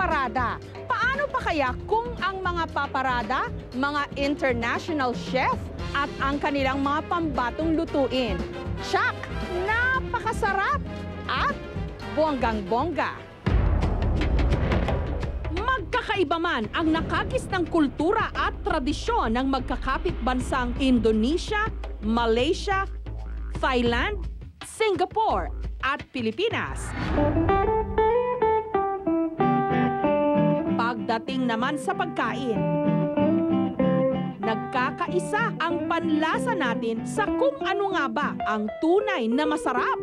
paparada. Paano pa kaya kung ang mga paparada, mga international chef at ang kanilang mga pambatong lutuin? Tsak! Napakasarap at bonggang-bongga. Magkakaiba man ang nakakis ng kultura at tradisyon ng magkakapit bansang Indonesia, Malaysia, Thailand, Singapore at Pilipinas. Pagdating naman sa pagkain, nagkakaisa ang panlasa natin sa kung ano nga ba ang tunay na masarap.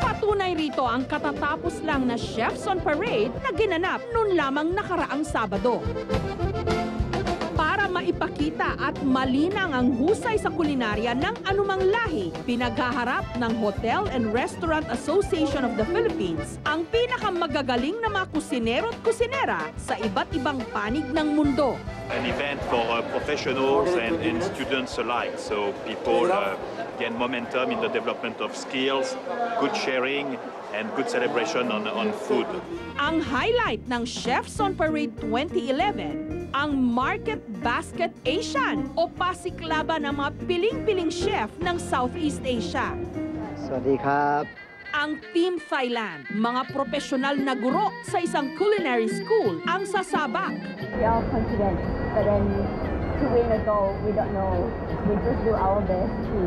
Patunay rito ang katatapos lang na Chefs on Parade na ginanap noon lamang nakaraang Sabado. Para maipakita at malinang ang husay sa kulinarya ng anumang lahi, pinaghaharap ng Hotel and Restaurant Association of the Philippines ang pinakamagagaling na mga kusinero at kusinera sa iba't ibang panig ng mundo. An event for professionals and students alike, so people gain momentum in the development of skills, good sharing, and good celebration on food. Ang highlight ng Chefs on Parade 2011, ang Market Basket Asian o pasiklaban ng mga piling-piling chef ng Southeast Asia. สวัสดีครับ Ang Team Thailand, mga profesional na guro sa isang culinary school ang sasabak. We are confident, but then to win a goal, we don't know. We just do our best to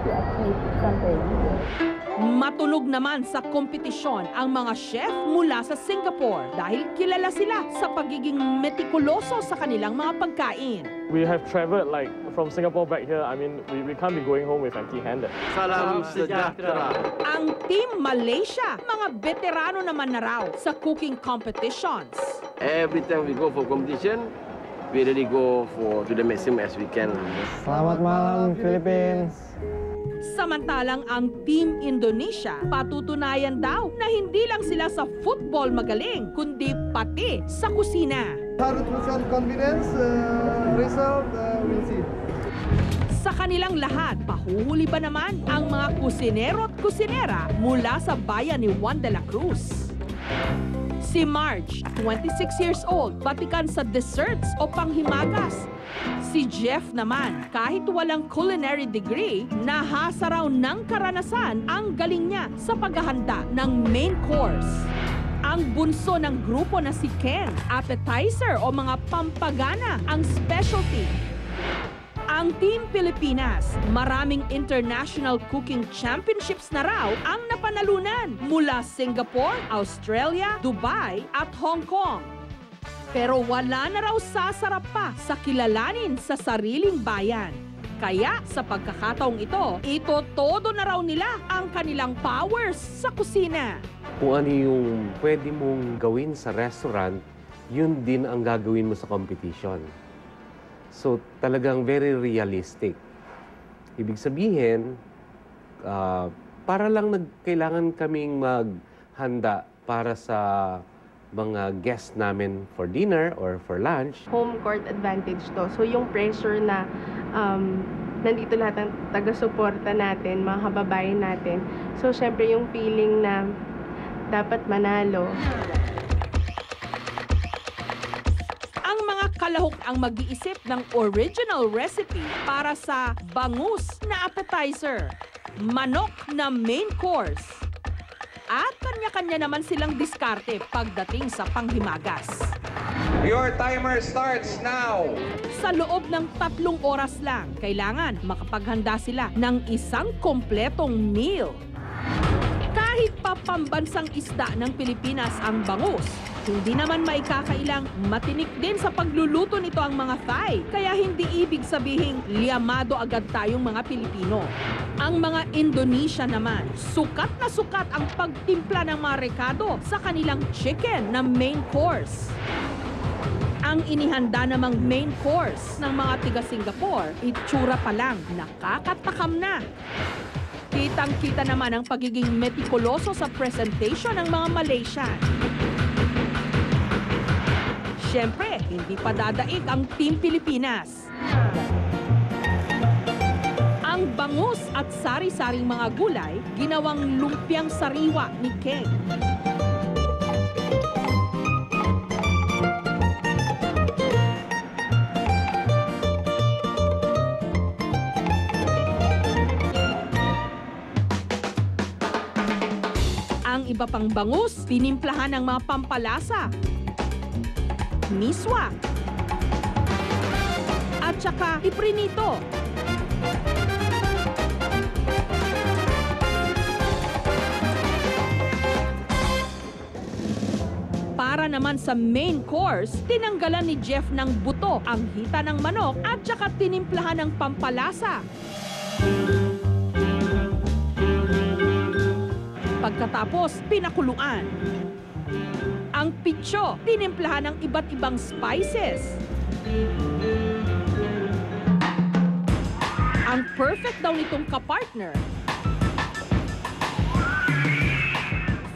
achieve something. Matunog naman sa kompetisyon ang mga chef mula sa Singapore dahil kilala sila sa pagiging metikuloso sa kanilang mga pagkain. We have traveled like from Singapore back here. I mean, we can't be going home with empty-handed. Salam sejahtera. Ang Team Malaysia, mga veterano naman na raw sa cooking competitions. Every time we go for competition, we really go to the maximum as we can. Selamat malam, Philippines. Samantalang ang Team Indonesia, patutunayan daw na hindi lang sila sa football magaling, kundi pati sa kusina. 100% confidence, result, we'll see. Sa kanilang lahat, pahuhuli ba naman ang mga kusinero at kusinera mula sa bayan ni Juan de la Cruz? Si Marge, 26 years old, batikan sa desserts o panghimagas. Si Jeff naman, kahit walang culinary degree, nahasa raw ng karanasan ang galing niya sa paghahanda ng main course. Ang bunso ng grupo na si Ken, appetizer o mga pampagana ang specialty. Ang Team Pilipinas, maraming international cooking championships na raw ang napanalunan mula Singapore, Australia, Dubai at Hong Kong. Pero wala na raw sasarap pa sa kilalanin sa sariling bayan. Kaya sa pagkakataong ito todo na raw nila ang kanilang powers sa kusina. Kung ano yung pwede mong gawin sa restaurant, yun din ang gagawin mo sa competition. So talagang very realistic. Ibig sabihin, para lang kailangan kaming maghanda para sa mga guests namin for dinner or for lunch. Home court advantage to. So yung pressure na nandito lahat ng taga-suporta natin, mga kababayan natin. So syempre yung feeling na dapat manalo. Ang mga kalahok ang mag-iisip ng original recipe para sa bangus na appetizer, manok na main course, at kanya-kanya naman silang diskarte pagdating sa panghimagas. Your timer starts now! Sa loob ng 3 oras lang, kailangan makapaghanda sila ng isang kompletong meal. Kahit pa pambansang isda ng Pilipinas ang bangus, hindi naman maikakailang matinik din sa pagluluto nito ang mga Thai. Kaya hindi ibig sabihing liyamado agad tayong mga Pilipino. Ang mga Indonesia naman, sukat na sukat ang pagtimpla ng mga rekado sa kanilang chicken na main course. Ang inihanda namang main course ng mga tiga-Singapore, itsura pa lang, nakakatakam na. Kitang-kita naman ang pagiging metikuloso sa presentation ng mga Malaysian. Siyempre, hindi pa dadaig ang Team Pilipinas. Ang Ang bangus at sari-saring mga gulay, ginawang lumpiang sariwa ni King. Ang iba pang bangus, tinimplahan ng mga pampalasa, miswa, at saka iprinito. Para naman sa main course, tinanggalan ni Jeff ng buto ang hita ng manok at saka tinimplahan ng pampalasa. Pagkatapos, pinakuluan. Ang pitso, tinimplahan ng iba't ibang spices. Ang perfect daw nitong kapartner,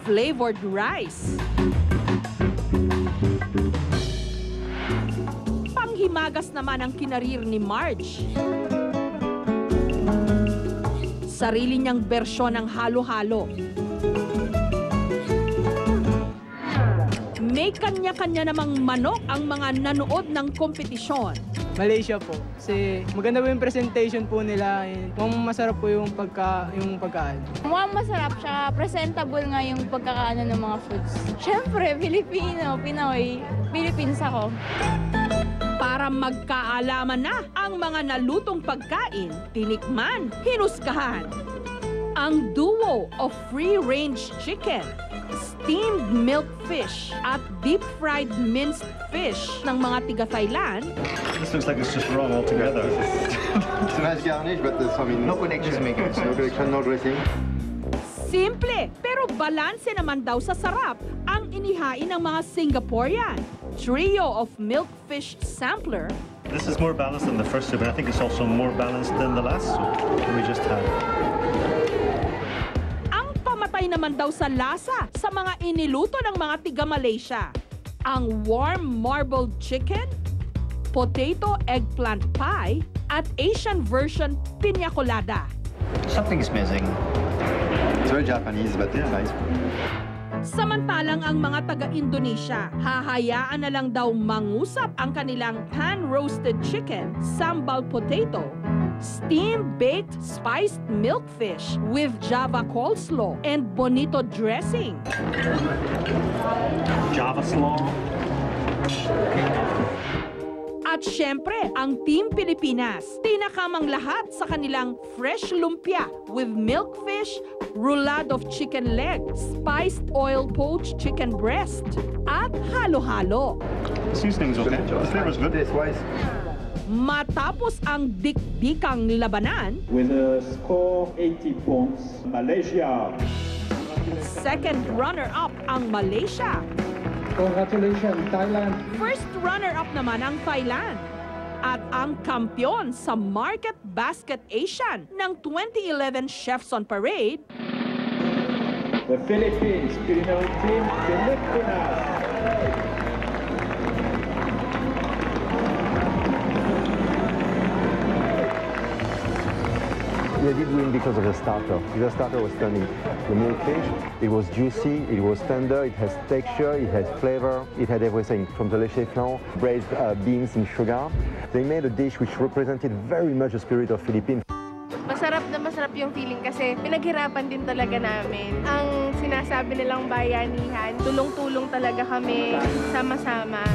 flavored rice. Panghimagas naman ang kinarir ni Marge. Sarili niyang bersyon ng halo-halo. May kanya-kanya namang manok ang mga nanood ng kompetisyon. Malaysia po. Kasi maganda po yung presentation po nila. Mukhang masarap po yung pagkain. Mukhang masarap siya. Presentable nga yung pagkakaano ng mga foods. Siyempre, Filipino, Pinoy. Philippines ako. Para magkaalaman na ang mga nalutong pagkain, tinikman, hinusgahan. Ang duo of free-range chicken, steamed milk fish at deep-fried minced fish ng mga tiga-Thailand. This looks like it's just wrong altogether. It's a nice garnish, but no connection. No connection, no dressing. Simple, pero balanse naman daw sa sarap ang inihain ng mga Singaporean. Trio of milk fish sampler. This is more balanced than the first soup, and I think it's also more balanced than the last soup we just had. Ang pamatay naman daw sa lasa sa mga iniluto ng mga tiga-Malaysia. Ang warm marbled chicken, potato eggplant pie, at Asian version piña colada. Something's missing. It's very Japanese, but it's nice. Samantalang ang mga taga-Indonesia, hahayaan na lang daw mangusap ang kanilang pan-roasted chicken, sambal potato, steam-baked spiced milkfish with Java coleslaw and bonito dressing. Java slaw. At syempre, ang Team Pilipinas, tinakamang lahat sa kanilang fresh lumpia with milkfish, roulade of chicken leg, spiced oil poached chicken breast, at halo-halo. The seasoning's okay. The flavor's good. Matapos ang dikdikang labanan, with a score 80 points, Malaysia. Second runner-up ang Malaysia. Congratulations, Thailand. First runner-up naman ang Thailand. At ang kampiyon sa Market Basket Asian ng 2011 Chefs on Parade, The Philippines, Pinoy Team Pilipinas. They did win because of the starter. The starter was stunning. The milkfish, it was juicy, it was tender, it has texture, it has flavor, it had everything from the léché flan, braised beans in sugar. They made a dish which represented very much the spirit of Philippines. Masarap na masarap yung feeling kasi pinaghirapan din talaga namin. Ang sinasabi nilang bayanihan, tulong-tulong talaga kami, sama-sama.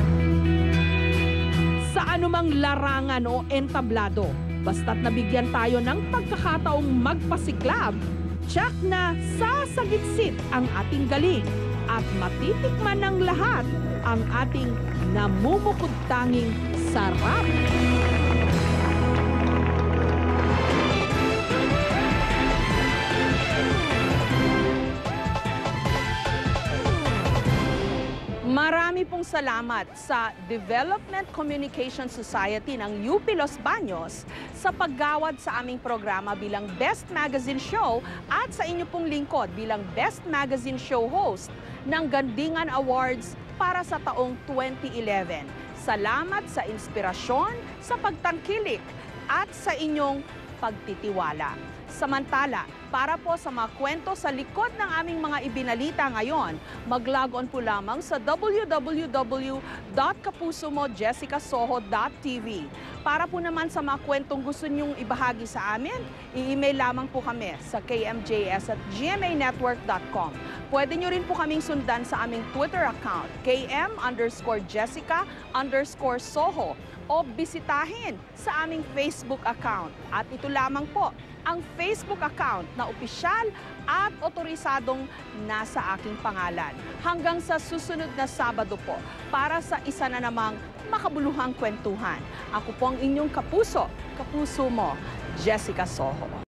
Sa anumang larangan o entablado, basta't nabigyan tayo ng pagkakataong magpasiklab, tsak na sasagitsit ang ating galing at matitikman ng lahat ang ating namumukod-tanging sarap. Marami pong salamat sa Development Communication Society ng UP Los Baños sa paggawad sa aming programa bilang Best Magazine Show at sa inyo pong lingkod bilang Best Magazine Show host ng Gandingan Awards para sa taong 2011. Salamat sa inspirasyon, sa pagtangkilik at sa inyong pagtitiwala. Samantala, para po sa mga kwento sa likod ng aming mga ibinalita ngayon, mag-log on po lamang sa www.kapusomojessicasoho.tv. Para po naman sa mga kwentong gusto niyong ibahagi sa amin, i-email lamang po kami sa kmjs@gmanetwork.com. Pwede niyo rin po kaming sundan sa aming Twitter account, km_Jessica_Soho, o bisitahin sa aming Facebook account. At ito lamang po ang Facebook account na opisyal at otorisadong nasa aking pangalan. Hanggang sa susunod na Sabado po para sa isa na namang makabuluhang kwentuhan. Ako po ang inyong kapuso mo, Jessica Soho.